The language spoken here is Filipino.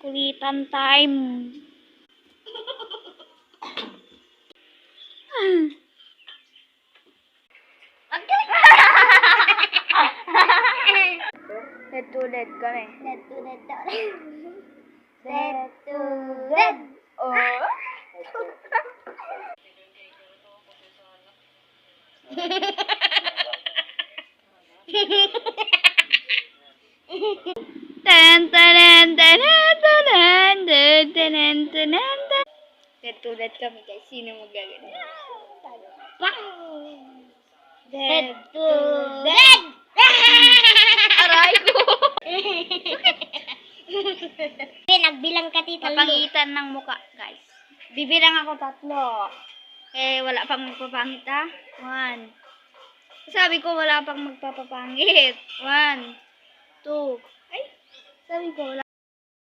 Kulitan time. Red to red kami. Red to red to red. Red to red. Oh. Tan tanan tanan tanan tanan tanan. Red to red kami guys. Sino magaganyan? Red to red. Aray ko. Nagbilang ka tita. Papangitan ng muka, guys. Bibilang ako 3. Eh, wala pang magpapangit, ha? 1. Sabi ko, wala pang magpapapangit. 1, 2. Ay, sabi ko, wala